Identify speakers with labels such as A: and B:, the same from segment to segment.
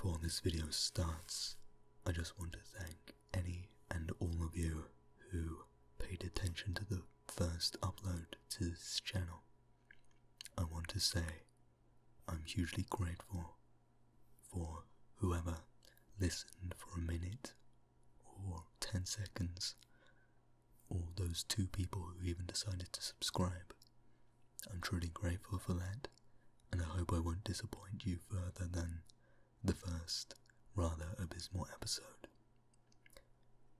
A: Before this video starts, I just want to thank any and all of you who paid attention to the first upload to this channel. I want to say I'm hugely grateful for whoever listened for a minute or 10 seconds, or those 2 people who even decided to subscribe. I'm truly grateful for that, and I hope I won't disappoint you further than the first, rather abysmal episode.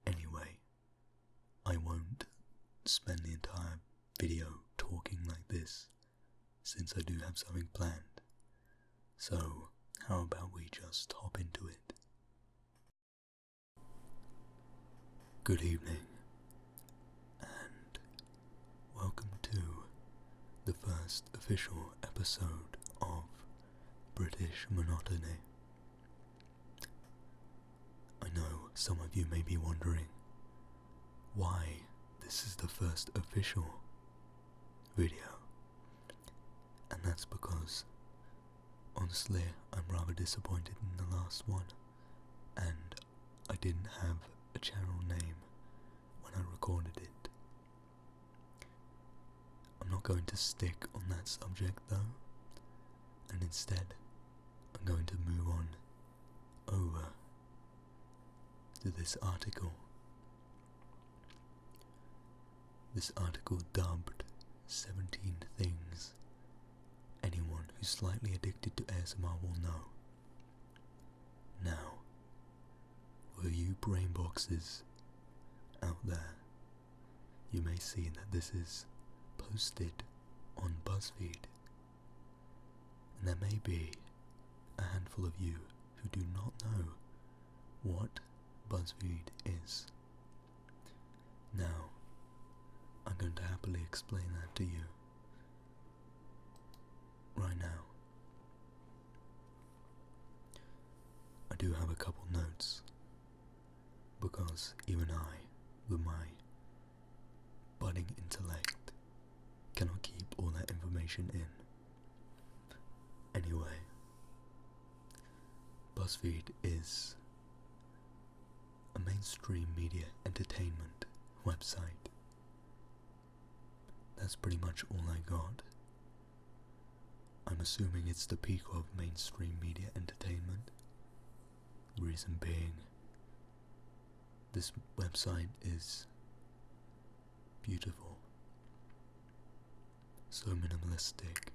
A: Anyway, I won't spend the entire video talking like this, since I do have something planned. So, how about we just hop into it? Good evening, and welcome to the first official episode of British Monotony. I know some of you may be wondering why this is the first official video, and that's because honestly I'm rather disappointed in the last one, and I didn't have a channel name when I recorded it. I'm not going to stick on that subject though, and instead I'm going to move on over to this article. This article dubbed 17 Things Anyone Who's Slightly Addicted to ASMR Will Know. Now, for you brain boxes out there, you may see that this is posted on BuzzFeed, and there may be a handful of you who do not know what BuzzFeed is. Now, I'm going to happily explain that to you right now. I do have a couple notes, because even I, with my budding intellect, cannot keep all that information in. Anyway, BuzzFeed is a mainstream media entertainment website. That's pretty much all I got. I'm assuming it's the peak of mainstream media entertainment. The reason being, this website is beautiful, so minimalistic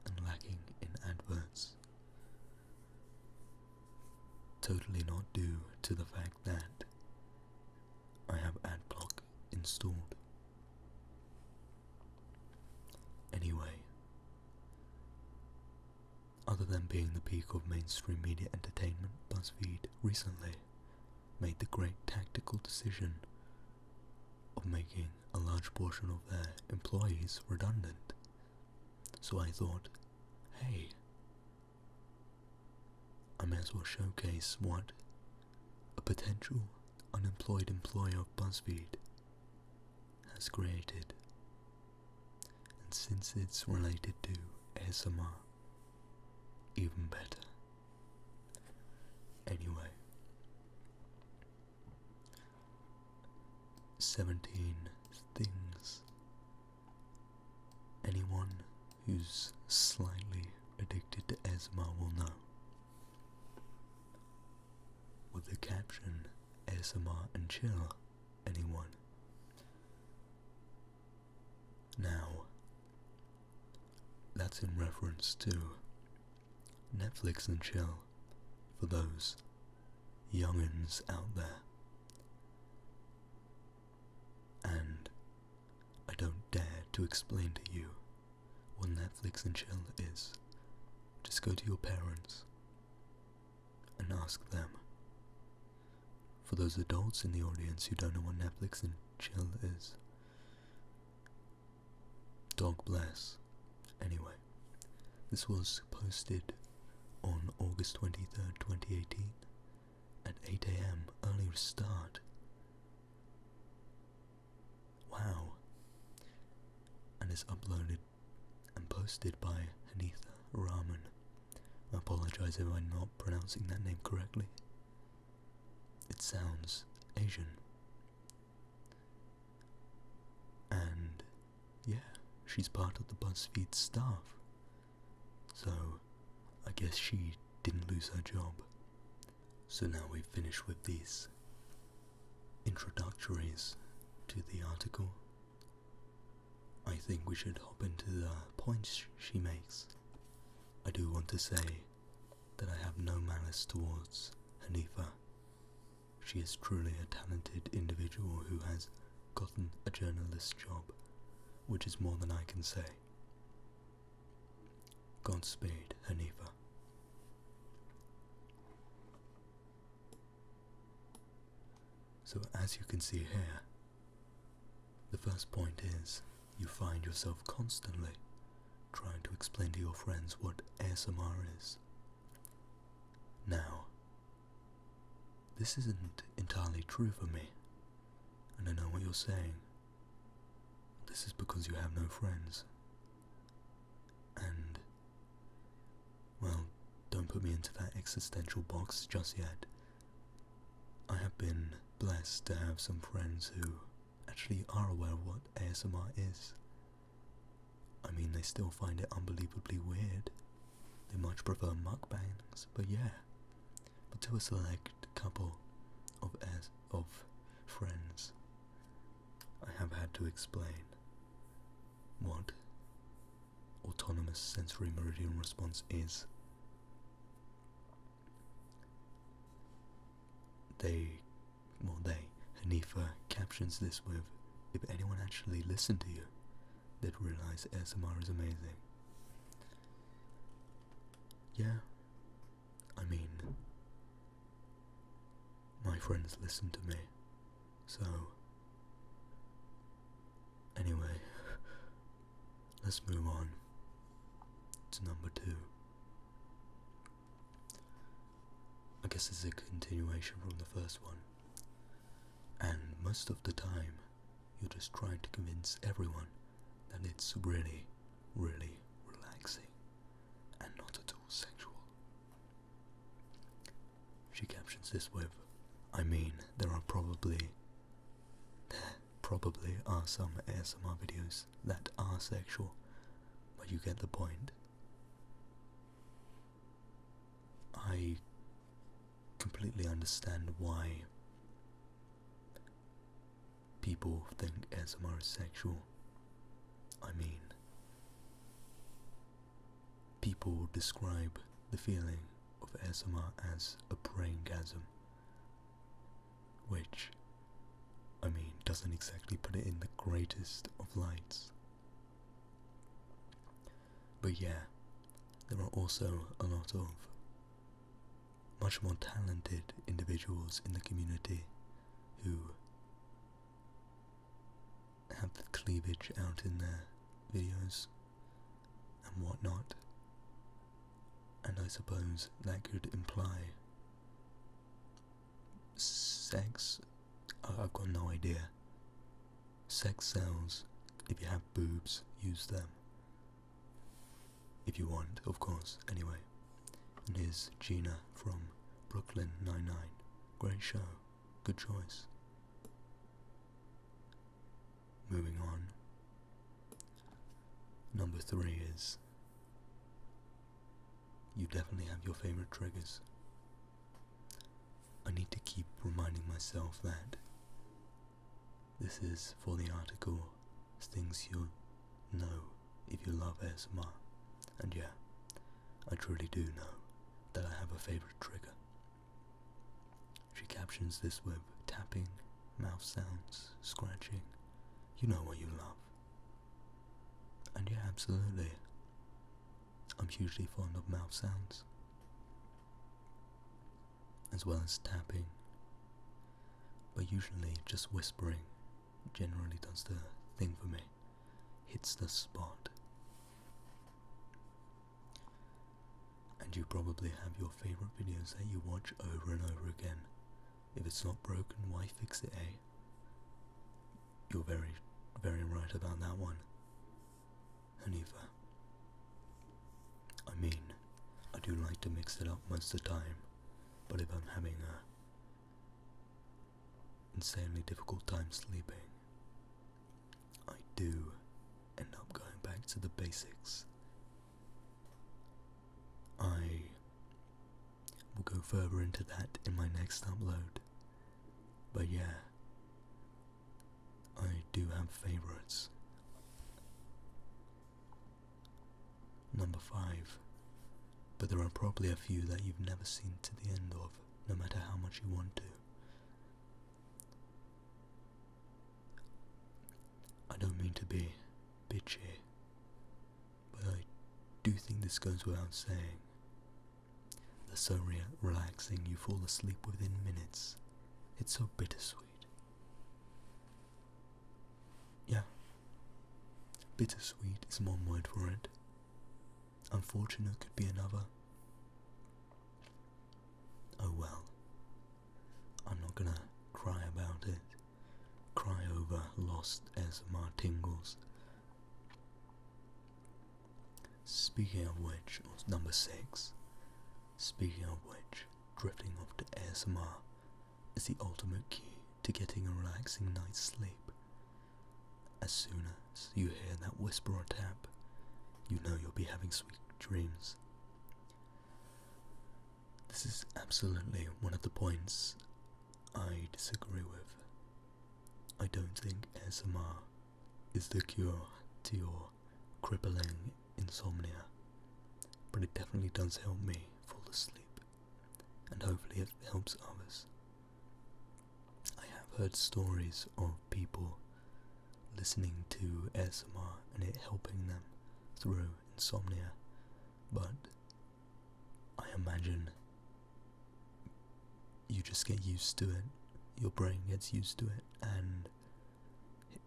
A: and lacking in adverts. Totally not due to the fact that I have adblock installed. Anyway, other than being the peak of mainstream media entertainment, BuzzFeed recently made the great tactical decision of making a large portion of their employees redundant. So I thought, hey, I may as well showcase what a potential unemployed employee of BuzzFeed has created. And since it's related to ASMR, even better. Anyway, 17 things anyone who's slightly addicted to ASMR will know, with the caption ASMR and chill, anyone. Now, that's in reference to Netflix and chill for those young'uns out there. And I don't dare to explain to you what Netflix and chill is. Just go to your parents and ask them. For those adults in the audience who don't know what Netflix and chill is, dog bless. Anyway, this was posted on August 23rd, 2018 at 8 AM, early start. Wow. And it's uploaded and posted by Hanitha Rahman I apologize if I'm not pronouncing that name correctly. It sounds Asian. And yeah, she's part of the BuzzFeed staff. So I guess she didn't lose her job. So now we've finished with these introductories to the article. I think we should hop into the points she makes. I do want to say that I have no malice towards Hanifa. She is truly a talented individual who has gotten a journalist's job, which is more than I can say. Godspeed, Hanifa. So as you can see here, the first point is you find yourself constantly trying to explain to your friends what ASMR is. Now, this isn't entirely true for me, and I know what you're saying. This is because you have no friends. And, well, don't put me into that existential box just yet. I have been blessed to have some friends who actually are aware of what ASMR is. I mean, they still find it unbelievably weird. They much prefer mukbangs, but yeah. But to a select couple of friends, I have had to explain what autonomous sensory meridian response is. Hanifa captions this with, if anyone actually listened to you, they'd realize ASMR is amazing. Yeah, I mean, my friends listen to me, so, anyway, let's move on to number 2. I guess this is a continuation from the first one, and most of the time, you're just trying to convince everyone that it's really, really relaxing and not at all sexual. She captions this with, I mean, there probably are some ASMR videos that are sexual, but you get the point. I completely understand why people think ASMR is sexual. I mean, people describe the feeling of ASMR as a braingasm, which, I mean, doesn't exactly put it in the greatest of lights. But yeah, there are also a lot of much more talented individuals in the community who have the cleavage out in their videos and whatnot, and I suppose that could imply sex. I've got no idea. Sex sells. If you have boobs, use them. If you want, of course. Anyway, and here's Gina from Brooklyn Nine-Nine. Great show. Good choice. Moving on. Number 3 is, you definitely have your favorite triggers. I need to keep reminding myself that this is for the article, things you'll know if you love ASMR. And yeah, I truly do know that I have a favorite trigger. She captions this with tapping, mouth sounds, scratching. You know what you love. And yeah, absolutely. I'm hugely fond of mouth sounds, as well as tapping, but usually just whispering generally does the thing for me. Hits the spot. And you probably have your favorite videos that you watch over and over again. If it's not broken, why fix it, eh? You're very, very right about that one, Hanifa. I mean, I do like to mix it up most of the time, but if I'm having a insanely difficult time sleeping, I do end up going back to the basics. I will go further into that in my next upload, but yeah, I do have favourites. Number 5, but there are probably a few that you've never seen to the end of, no matter how much you want to. I don't mean to be bitchy, but I do think this goes without saying. They're so relaxing you fall asleep within minutes. It's so bittersweet. Yeah, bittersweet is one word for it. Unfortunate could be another. Oh well, I'm not gonna cry about it. Cry over lost ASMR tingles. Speaking of which, number 6, speaking of which, drifting off to ASMR is the ultimate key to getting a relaxing night's sleep. As soon as you hear that whisper or tap, you know you'll be having sweet dreams. This is absolutely one of the points I disagree with. I don't think ASMR is the cure to your crippling insomnia, but it definitely does help me fall asleep, and hopefully it helps others. I have heard stories of people listening to ASMR and it helping them through insomnia, but I imagine you just get used to it, your brain gets used to it, and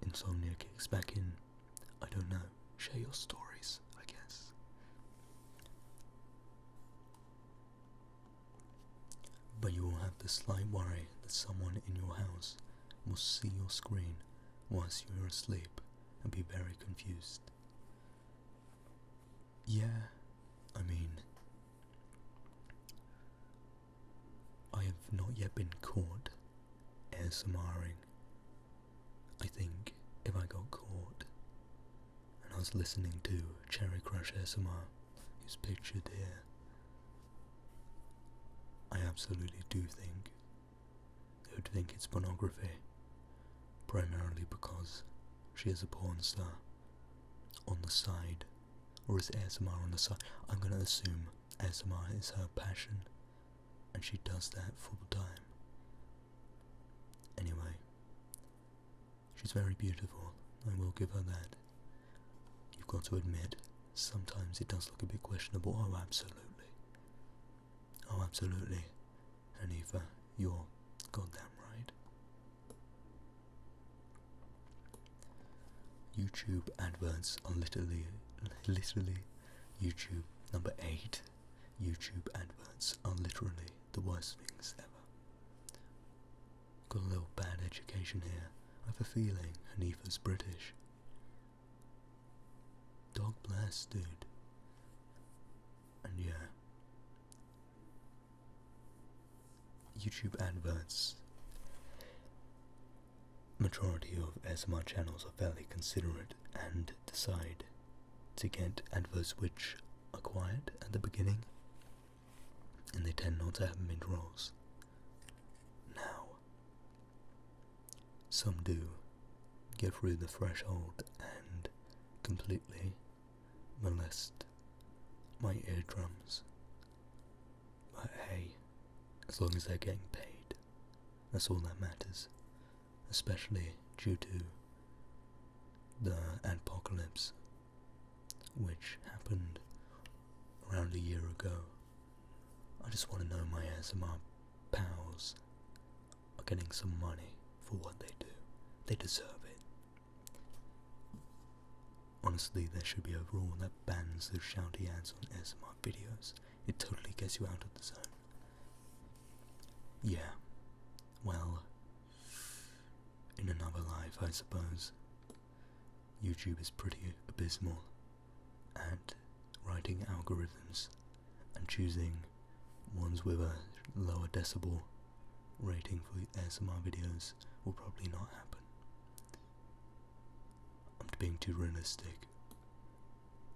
A: insomnia kicks back in. I don't know, share your stories, I guess. But you will have the slight worry that someone in your house will see your screen whilst you are asleep and be very confused. Yeah, I mean, I have not yet been caught ASMRing. I think if I got caught and I was listening to Cherry Crush ASMR, who's pictured here, I absolutely do think they would think it's pornography, primarily because she is a porn star on the side, or is ASMR on the side. I'm gonna assume ASMR is her passion, and she does that full time. Anyway, she's very beautiful, I will give her that. You've got to admit, sometimes it does look a bit questionable. Oh, absolutely. Oh, absolutely. Hanifa, you're goddamn right. YouTube adverts are literally, YouTube, number 8. YouTube adverts are literally the worst things ever. Got a little bad education here. I have a feeling Hanifa's British. Dog bless, dude. And yeah, YouTube adverts. Majority of ASMR channels are fairly considerate and decide to get adverts which are quiet at the beginning, and they tend not to have mid-rolls. Now, some do get through the threshold and completely molest my eardrums. But hey, as long as they're getting paid, that's all that matters. Especially due to the adpocalypse, which happened around a year ago. I just want to know my ASMR pals are getting some money for what they do. They deserve it. Honestly, there should be a rule that bans those shouty ads on ASMR videos. It totally gets you out of the zone. Yeah, well, in another life, I suppose, YouTube is pretty abysmal at writing algorithms and choosing ones with a lower decibel rating for ASMR videos will probably not happen. I'm being too realistic.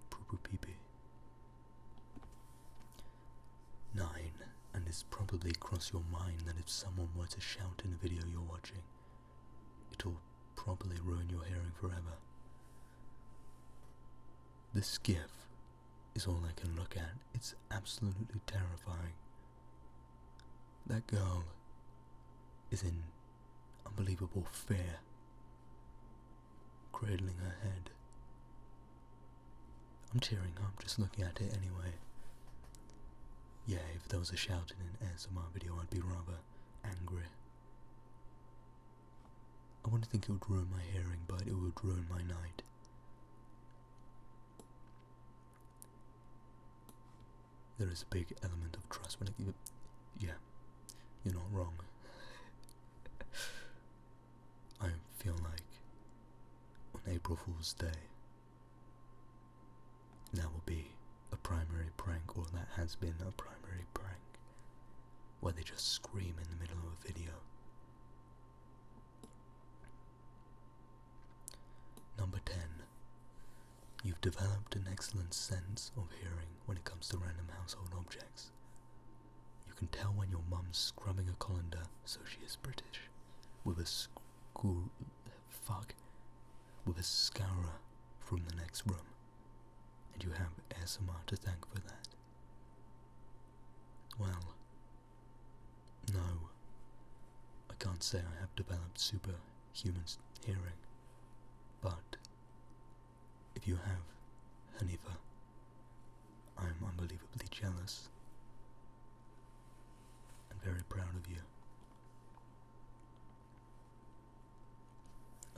A: Poo poo pee pee. 9. And it's probably crossed your mind that if someone were to shout in a video you're watching, it'll probably ruin your hearing forever. This GIF is all I can look at. It's absolutely terrifying. That girl is in unbelievable fear, cradling her head. I'm tearing up just looking at it anyway. Yeah, if there was a shout in an ASMR video, I'd be rather angry. I wouldn't think it would ruin my hearing, but it would ruin my night. There is a big element of trust when it... Yeah, you're not wrong. I feel like on April Fool's Day, that will be a primary prank, or that has been a primary prank, where they just scream in the middle of a video. Number 10. You've developed an excellent sense of hearing when it comes to random household objects. You can tell when your mum's scrubbing a colander, so she is British, with a scourer from the next room, and you have ASMR to thank for that. Well, no, I can't say I have developed superhuman hearing, but if you have, Hanifa, I am unbelievably jealous and very proud of you.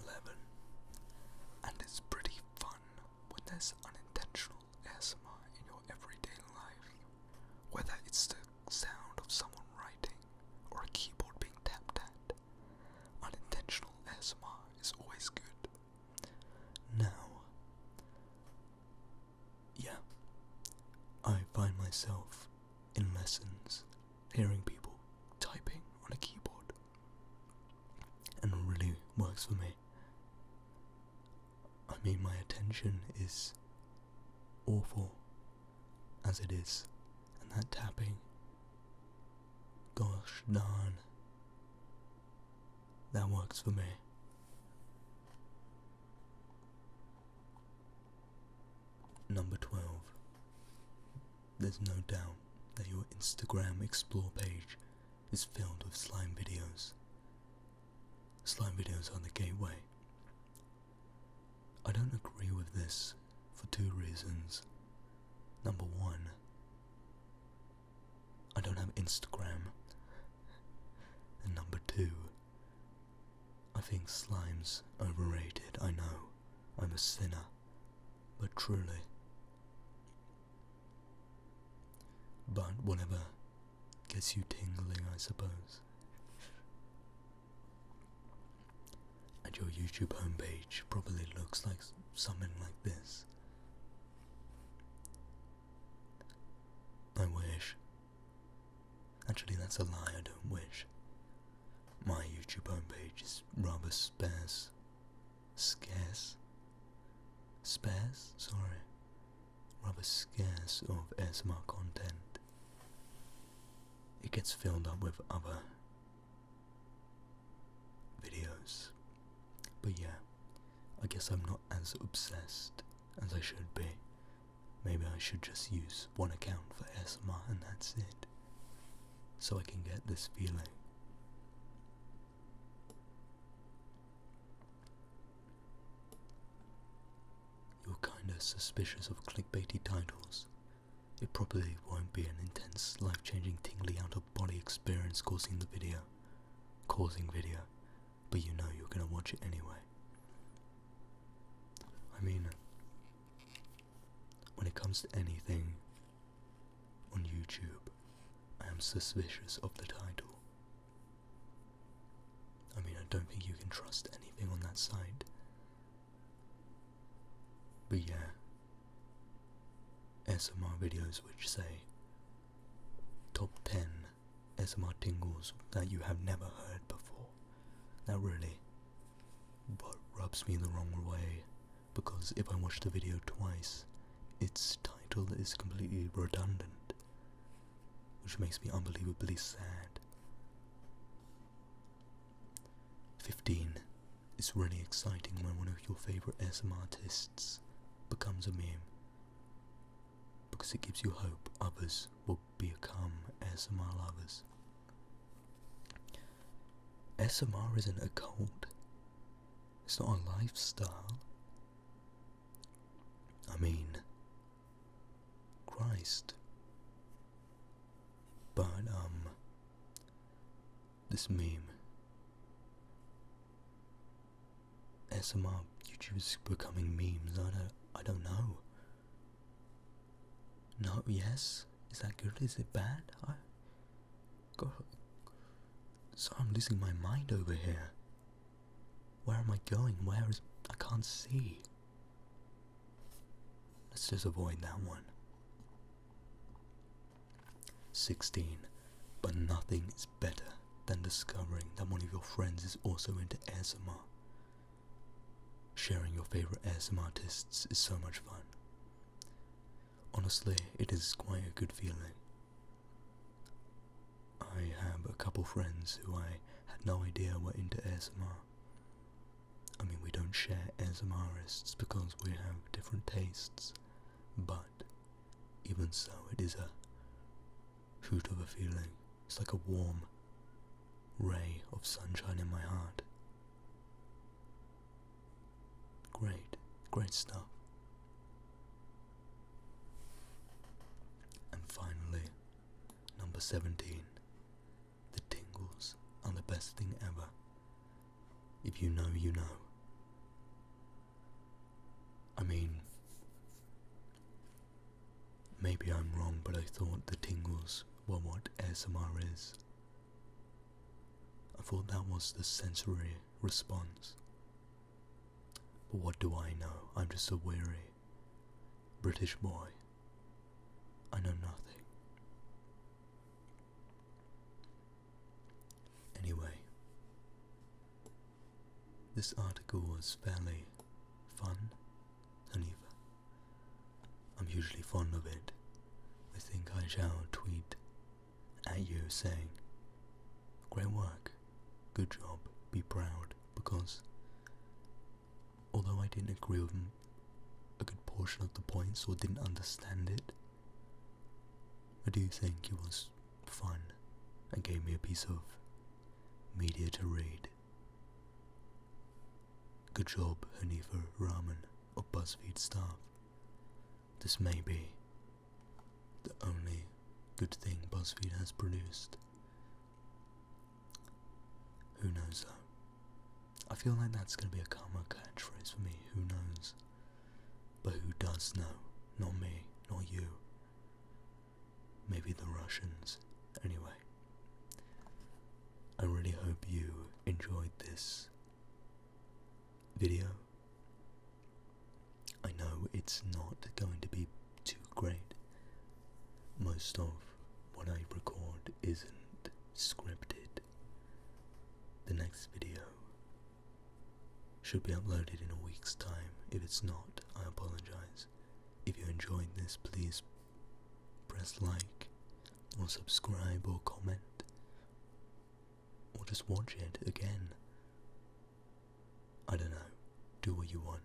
A: 11. And it's pretty fun when there's unintentional ASMR in your everyday life, whether it's the sound of someone writing or a keyboard being tapped at. Unintentional ASMR is always good. Now, yeah, I find myself in lessons hearing people typing on a keyboard, and it really works for me. I mean, my attention is awful as it is, and that tapping, gosh darn, that works for me. Number 12. There's no doubt that your Instagram Explore page is filled with slime videos. Slime videos are the gateway. I don't agree with this for 2 reasons. Number 1, I don't have Instagram. And number 2, I think slime's overrated. I know, I'm a sinner, but truly. But whatever gets you tingling, I suppose. And your YouTube homepage probably looks like something like this. I wish. Actually, that's a lie, I don't wish. My YouTube homepage is rather sparse. Rather scarce of ASMR content. It gets filled up with other videos. But yeah, I guess I'm not as obsessed as I should be. Maybe I should just use one account for ASMR and that's it, so I can get this feeling. You're kinda suspicious of clickbaity titles. It probably won't be an intense, life-changing, tingly out-of-body experience causing video, but you know you're gonna watch it anyway. I mean, when it comes to anything on YouTube, I am suspicious of the title. I mean, I don't think you can trust anything on that site. But yeah, ASMR videos which say, top 10 ASMR tingles that you have never heard before. That really rubs me the wrong way, because if I watch the video twice, its title is completely redundant, which makes me unbelievably sad. 15. It's really exciting when one of your favourite ASMR artists becomes a meme, because it gives you hope others will become ASMR lovers. ASMR isn't a cult. It's not a lifestyle. I mean, Christ. But, this meme, ASMR YouTubers becoming memes, I don't know. No, yes? Is that good? Is it bad? So I'm losing my mind over here. Where am I going? I can't see. Let's just avoid that one. 16. But nothing is better than discovering that one of your friends is also into ASMR. Sharing your favourite ASMR artists is so much fun. Honestly, it is quite a good feeling. I have a couple friends who I had no idea were into ASMR. I mean, we don't share ASMRists because we have different tastes, but even so, it is a hoot of a feeling. It's like a warm ray of sunshine in my heart. Great stuff. And finally, number 17. The tingles are the best thing ever. If you know, you know. I mean, maybe I'm wrong, but I thought the tingles were what ASMR is. I thought that was the sensory response. But what do I know? I'm just a weary British boy. I know nothing. Anyway, this article was fairly fun, Hanifa. I'm usually fond of it. I think I shall tweet at you saying, great work, good job, be proud, because although I didn't agree with a good portion of the points or didn't understand it, I do think it was fun and gave me a piece of media to read. Good job, Hanifa Rahman of BuzzFeed staff. This may be the only good thing BuzzFeed has produced. Who knows though? I feel like that's going to be a common catchphrase for me, who knows? But who does know? Not me, not you. Maybe the Russians. Anyway, I really hope you enjoyed this video. I know it's not going to be too great. Most of what I record isn't scripted. The next video should be uploaded in a week's time. If it's not, I apologize. If you enjoyed this, please press like or subscribe or comment or just watch it again. I don't know, do what you want.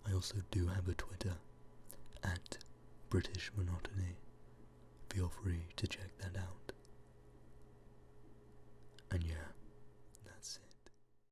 A: I also do have a Twitter at British Monotony. Feel free to check that